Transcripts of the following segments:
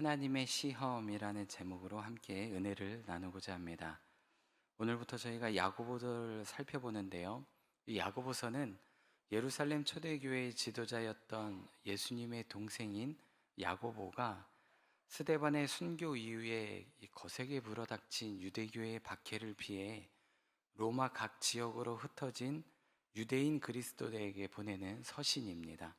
하나님의 시험이라는 제목으로 함께 은혜를 나누고자 합니다. 오늘부터 저희가 야고보서를 살펴보는데요. 이 야고보서는 예루살렘 초대교회의 지도자였던 예수님의 동생인 야고보가 스데반의 순교 이후에 이 거세게 불어닥친 유대교회의 박해를 피해 로마 각 지역으로 흩어진 유대인 그리스도들에게 보내는 서신입니다.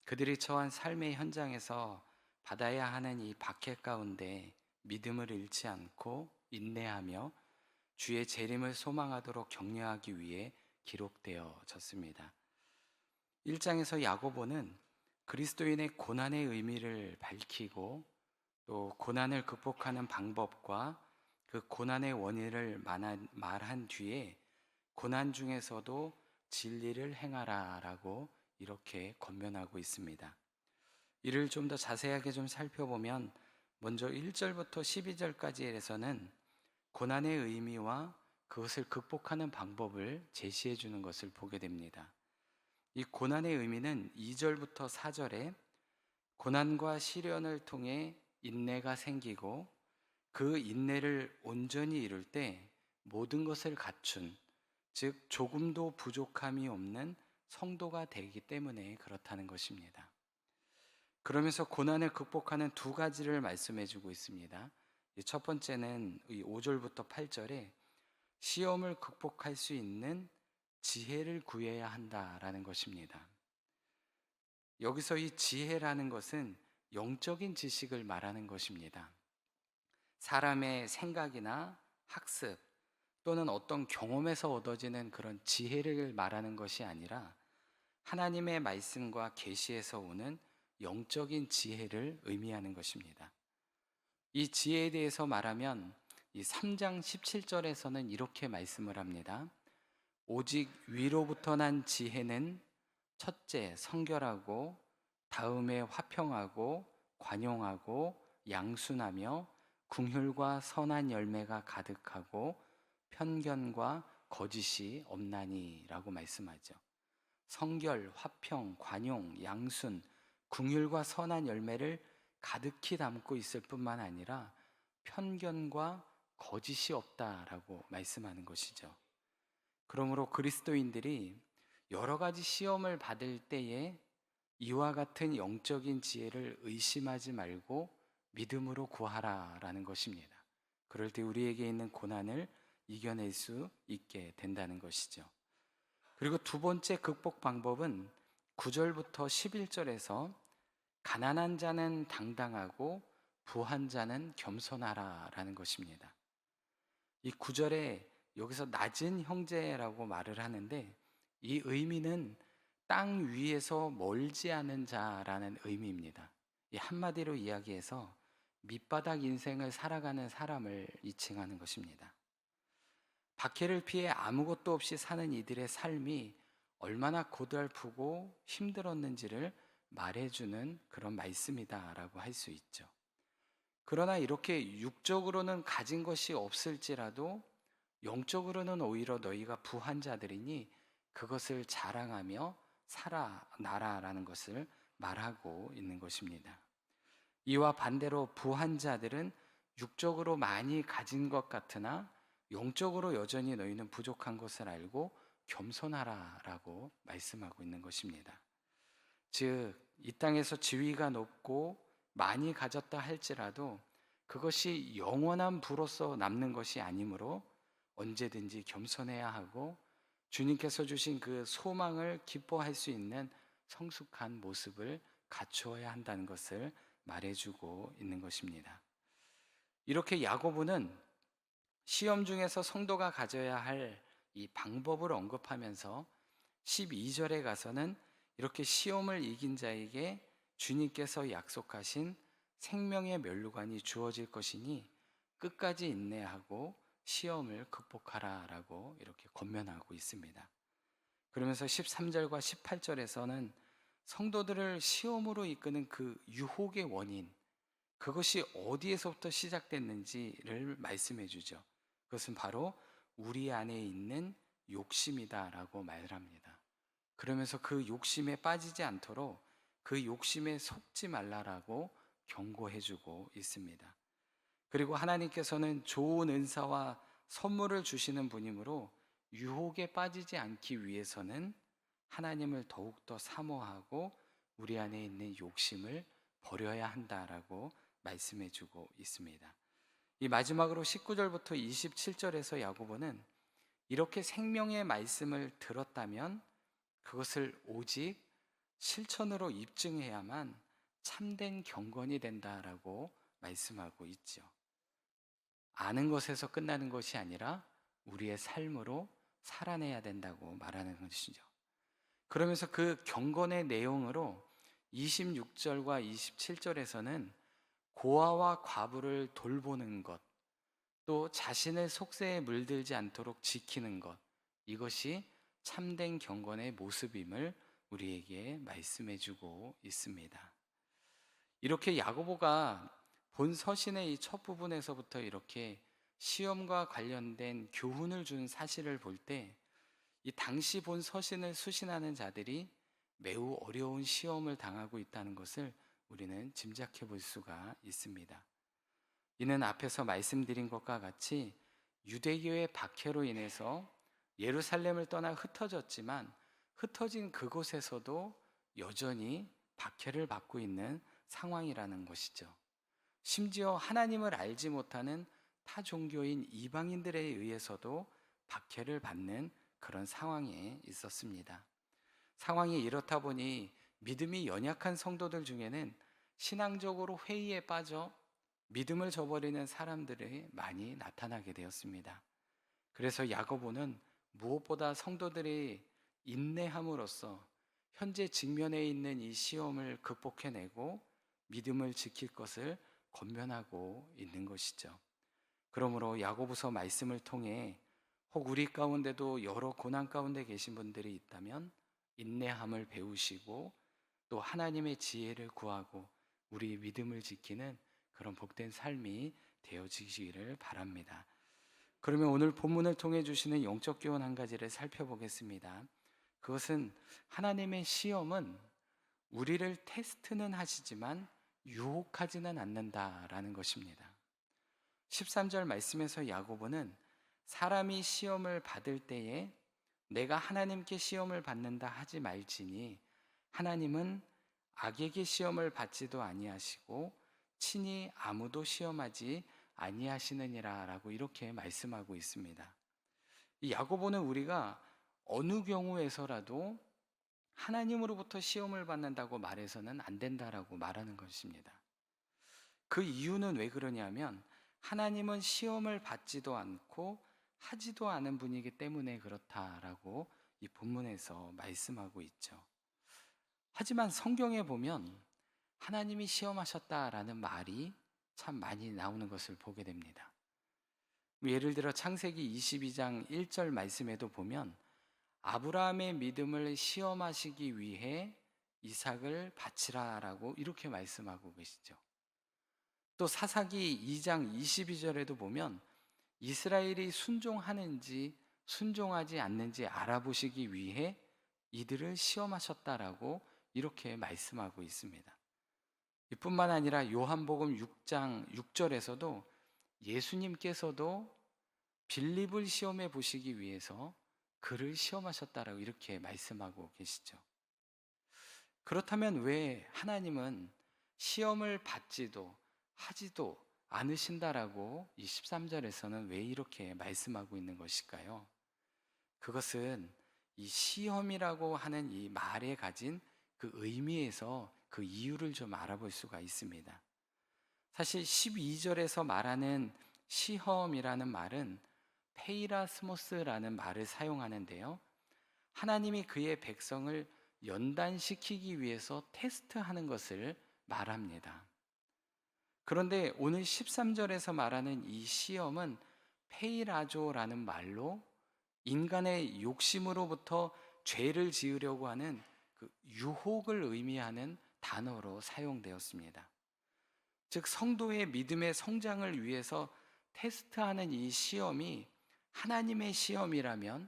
그들이 처한 삶의 현장에서 받아야 하는 이 박해 가운데 믿음을 잃지 않고 인내하며 주의 재림을 소망하도록 격려하기 위해 기록되어졌습니다. 1장에서 야고보는 그리스도인의 고난의 의미를 밝히고 또 고난을 극복하는 방법과 그 고난의 원인을 말한 뒤에 고난 중에서도 진리를 행하라 라고 이렇게 권면하고 있습니다. 이를 좀 더 자세하게 좀 살펴보면 먼저 1절부터 12절까지에서는 고난의 의미와 그것을 극복하는 방법을 제시해 주는 것을 보게 됩니다. 이 고난의 의미는 2절부터 4절에 고난과 시련을 통해 인내가 생기고 그 인내를 온전히 이룰 때 모든 것을 갖춘, 즉 조금도 부족함이 없는 성도가 되기 때문에 그렇다는 것입니다. 그러면서 고난을 극복하는 두 가지를 말씀해 주고 있습니다. 첫 번째는 5절부터 8절에 시험을 극복할 수 있는 지혜를 구해야 한다라는 것입니다. 여기서 이 지혜라는 것은 영적인 지식을 말하는 것입니다. 사람의 생각이나 학습 또는 어떤 경험에서 얻어지는 그런 지혜를 말하는 것이 아니라 하나님의 말씀과 계시에서 오는 영적인 지혜를 의미하는 것입니다. 이 지혜에 대해서 말하면 이 3장 17절에서는 이렇게 말씀을 합니다. 오직 위로부터 난 지혜는 첫째 성결하고 다음에 화평하고 관용하고 양순하며 긍휼과 선한 열매가 가득하고 편견과 거짓이 없나니라고 말씀하죠. 성결, 화평, 관용, 양순, 긍휼과 선한 열매를 가득히 담고 있을 뿐만 아니라 편견과 거짓이 없다라고 말씀하는 것이죠. 그러므로 그리스도인들이 여러 가지 시험을 받을 때에 이와 같은 영적인 지혜를 의심하지 말고 믿음으로 구하라라는 것입니다. 그럴 때 우리에게 있는 고난을 이겨낼 수 있게 된다는 것이죠. 그리고 두 번째 극복 방법은 9절부터 11절에서 가난한 자는 당당하고 부한 자는 겸손하라라는 것입니다. 이 9절에 여기서 낮은 형제라고 말을 하는데 이 의미는 땅 위에서 멀지 않은 자라는 의미입니다. 이 한마디로 이야기해서 밑바닥 인생을 살아가는 사람을 지칭하는 것입니다. 박해를 피해 아무것도 없이 사는 이들의 삶이 얼마나 고달프고 힘들었는지를 말해주는 그런 말씀이다라고 할 수 있죠. 그러나 이렇게 육적으로는 가진 것이 없을지라도 영적으로는 오히려 너희가 부한 자들이니 그것을 자랑하며 살아나라라는 것을 말하고 있는 것입니다. 이와 반대로 부한 자들은 육적으로 많이 가진 것 같으나 영적으로 여전히 너희는 부족한 것을 알고 겸손하라라고 말씀하고 있는 것입니다. 즉, 이 땅에서 지위가 높고 많이 가졌다 할지라도 그것이 영원한 부로서 남는 것이 아니므로 언제든지 겸손해야 하고 주님께서 주신 그 소망을 기뻐할 수 있는 성숙한 모습을 갖추어야 한다는 것을 말해주고 있는 것입니다. 이렇게 야고보는 시험 중에서 성도가 가져야 할 이 방법을 언급하면서 12절에 가서는 이렇게 시험을 이긴 자에게 주님께서 약속하신 생명의 면류관이 주어질 것이니 끝까지 인내하고 시험을 극복하라라고 이렇게 권면하고 있습니다. 그러면서 13절과 18절에서는 성도들을 시험으로 이끄는 그 유혹의 원인, 그것이 어디에서부터 시작됐는지를 말씀해 주죠. 그것은 바로 우리 안에 있는 욕심이다라고 말을 합니다. 그러면서 그 욕심에 빠지지 않도록 그 욕심에 속지 말라라고 경고해주고 있습니다. 그리고 하나님께서는 좋은 은사와 선물을 주시는 분이므로 유혹에 빠지지 않기 위해서는 하나님을 더욱더 사모하고 우리 안에 있는 욕심을 버려야 한다라고 말씀해 주고 있습니다. 이 마지막으로 19절부터 27절에서 야고보는 이렇게 생명의 말씀을 들었다면 그것을 오직 실천으로 입증해야만 참된 경건이 된다라고 말씀하고 있죠. 아는 것에서 끝나는 것이 아니라 우리의 삶으로 살아내야 된다고 말하는 것이죠. 그러면서 그 경건의 내용으로 26절과 27절에서는 고아와 과부를 돌보는 것, 또 자신의 속세에 물들지 않도록 지키는 것, 이것이 참된 경건의 모습임을 우리에게 말씀해 주고 있습니다. 이렇게 야고보가 본 서신의 이 첫 부분에서부터 이렇게 시험과 관련된 교훈을 준 사실을 볼 때 이 당시 본 서신을 수신하는 자들이 매우 어려운 시험을 당하고 있다는 것을 우리는 짐작해 볼 수가 있습니다. 이는 앞에서 말씀드린 것과 같이 유대교의 박해로 인해서 예루살렘을 떠나 흩어졌지만 흩어진 그곳에서도 여전히 박해를 받고 있는 상황이라는 것이죠. 심지어 하나님을 알지 못하는 타 종교인 이방인들에 의해서도 박해를 받는 그런 상황에 있었습니다. 상황이 이렇다 보니 믿음이 연약한 성도들 중에는 신앙적으로 회의에 빠져 믿음을 저버리는 사람들이 많이 나타나게 되었습니다. 그래서 야고보는 무엇보다 성도들이 인내함으로써 현재 직면해 있는 이 시험을 극복해내고 믿음을 지킬 것을 권면하고 있는 것이죠. 그러므로 야고보서 말씀을 통해 혹 우리 가운데도 여러 고난 가운데 계신 분들이 있다면 인내함을 배우시고 또 하나님의 지혜를 구하고 우리 믿음을 지키는 그런 복된 삶이 되어지기를 바랍니다. 그러면 오늘 본문을 통해 주시는 영적 교훈 한 가지를 살펴보겠습니다. 그것은 하나님의 시험은 우리를 테스트는 하시지만 유혹하지는 않는다라는 것입니다. 13절 말씀에서 야고보는 사람이 시험을 받을 때에 내가 하나님께 시험을 받는다 하지 말지니 하나님은 악에게 시험을 받지도 아니하시고 친히 아무도 시험하지 아니하시느니라 라고 이렇게 말씀하고 있습니다. 이 야고보는 우리가 어느 경우에서라도 하나님으로부터 시험을 받는다고 말해서는 안 된다라고 말하는 것입니다. 그 이유는 왜 그러냐면 하나님은 시험을 받지도 않고 하지도 않은 분이기 때문에 그렇다라고 이 본문에서 말씀하고 있죠. 하지만 성경에 보면 하나님이 시험하셨다라는 말이 참 많이 나오는 것을 보게 됩니다. 예를 들어 창세기 22장 1절 말씀에도 보면 아브라함의 믿음을 시험하시기 위해 이삭을 바치라라고 이렇게 말씀하고 계시죠. 또 사사기 2장 22절에도 보면 이스라엘이 순종하는지 순종하지 않는지 알아보시기 위해 이들을 시험하셨다라고 이렇게 말씀하고 있습니다. 이뿐만 아니라 요한복음 6장 6절에서도 예수님께서도 빌립을 시험해 보시기 위해서 그를 시험하셨다라고 이렇게 말씀하고 계시죠. 그렇다면 왜 하나님은 시험을 받지도 하지도 않으신다라고 이 13절에서는 왜 이렇게 말씀하고 있는 것일까요? 그것은 이 시험이라고 하는 이 말에 가진 그 의미에서 그 이유를 좀 알아볼 수가 있습니다. 사실 12절에서 말하는 시험이라는 말은 페이라스모스라는 말을 사용하는데요. 하나님이 그의 백성을 연단시키기 위해서 테스트하는 것을 말합니다. 그런데 오늘 13절에서 말하는 이 시험은 페이라조라는 말로 인간의 욕심으로부터 죄를 지으려고 하는 그 유혹을 의미하는 단어로 사용되었습니다. 즉 성도의 믿음의 성장을 위해서 테스트하는 이 시험이 하나님의 시험이라면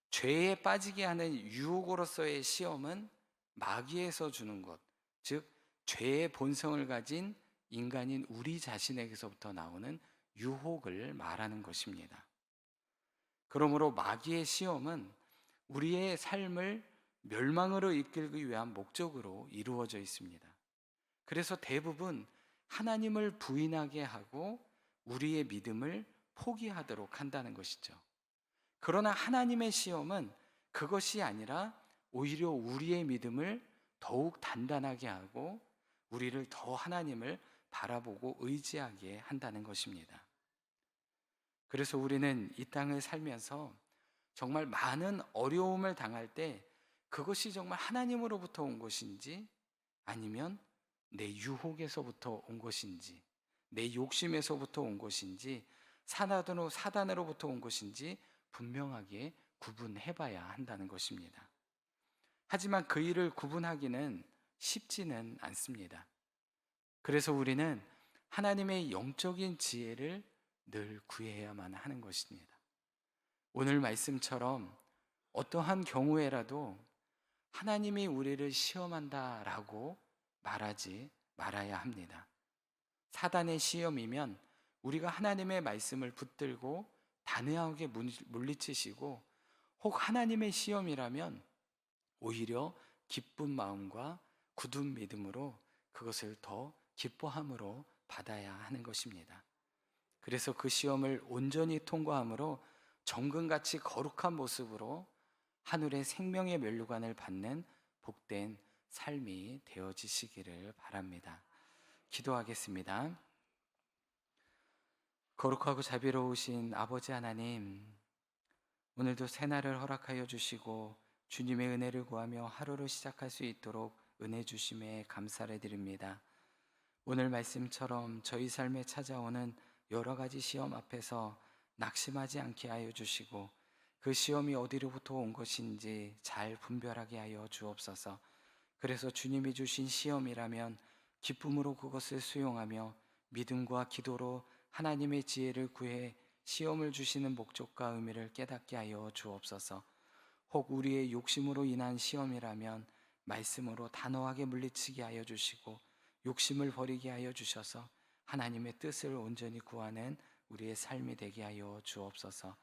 죄에 빠지게 하는 유혹으로서의 시험은 마귀에서 주는 것, 즉 죄의 본성을 가진 인간인 우리 자신에게서부터 나오는 유혹을 말하는 것입니다. 그러므로 마귀의 시험은 우리의 삶을 멸망으로 이끌기 위한 목적으로 이루어져 있습니다. 그래서 대부분 하나님을 부인하게 하고 우리의 믿음을 포기하도록 한다는 것이죠. 그러나 하나님의 시험은 그것이 아니라 오히려 우리의 믿음을 더욱 단단하게 하고 우리를 더 하나님을 바라보고 의지하게 한다는 것입니다. 그래서 우리는 이 땅을 살면서 정말 많은 어려움을 당할 때 그것이 정말 하나님으로부터 온 것인지 아니면 내 유혹에서부터 온 것인지 내 욕심에서부터 온 것인지 사단으로부터 온 것인지 분명하게 구분해 봐야 한다는 것입니다. 하지만 그 일을 구분하기는 쉽지는 않습니다. 그래서 우리는 하나님의 영적인 지혜를 늘 구해야만 하는 것입니다. 오늘 말씀처럼 어떠한 경우에라도 하나님이 우리를 시험한다라고 말하지 말아야 합니다. 사단의 시험이면 우리가 하나님의 말씀을 붙들고 단호하게 물리치시고, 혹 하나님의 시험이라면 오히려 기쁜 마음과 굳은 믿음으로 그것을 더 기뻐함으로 받아야 하는 것입니다. 그래서 그 시험을 온전히 통과함으로 정금같이 거룩한 모습으로 하늘의 생명의 면류관을 받는 복된 삶이 되어지시기를 바랍니다. 기도하겠습니다. 거룩하고 자비로우신 아버지 하나님, 오늘도 새날을 허락하여 주시고 주님의 은혜를 구하며 하루를 시작할 수 있도록 은혜 주심에 감사를 드립니다. 오늘 말씀처럼 저희 삶에 찾아오는 여러 가지 시험 앞에서 낙심하지 않게 하여 주시고 그 시험이 어디로부터 온 것인지 잘 분별하게 하여 주옵소서. 그래서 주님이 주신 시험이라면 기쁨으로 그것을 수용하며 믿음과 기도로 하나님의 지혜를 구해 시험을 주시는 목적과 의미를 깨닫게 하여 주옵소서. 혹 우리의 욕심으로 인한 시험이라면 말씀으로 단호하게 물리치게 하여 주시고 욕심을 버리게 하여 주셔서 하나님의 뜻을 온전히 구하는 우리의 삶이 되게 하여 주옵소서.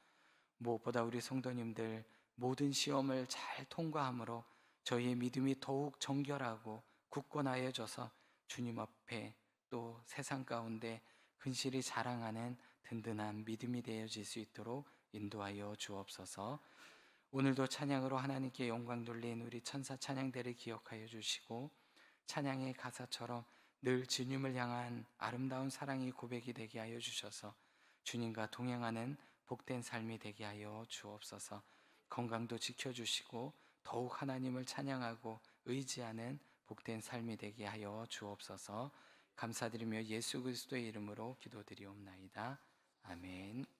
무엇보다 우리 성도님들 모든 시험을 잘 통과함으로 저희의 믿음이 더욱 정결하고 굳건하여져서 주님 앞에 또 세상 가운데 근실히 자랑하는 든든한 믿음이 되어질 수 있도록 인도하여 주옵소서. 오늘도 찬양으로 하나님께 영광 돌린 우리 천사 찬양대를 기억하여 주시고 찬양의 가사처럼 늘 주님을 향한 아름다운 사랑이 고백이 되게 하여 주셔서 주님과 동행하는 복된 삶이 되게 하여 주옵소서. 건강도 지켜주시고 더욱 하나님을 찬양하고 의지하는 복된 삶이 되게 하여 주옵소서. 감사드리며 예수 그리스도의 이름으로 기도드리옵나이다. 아멘.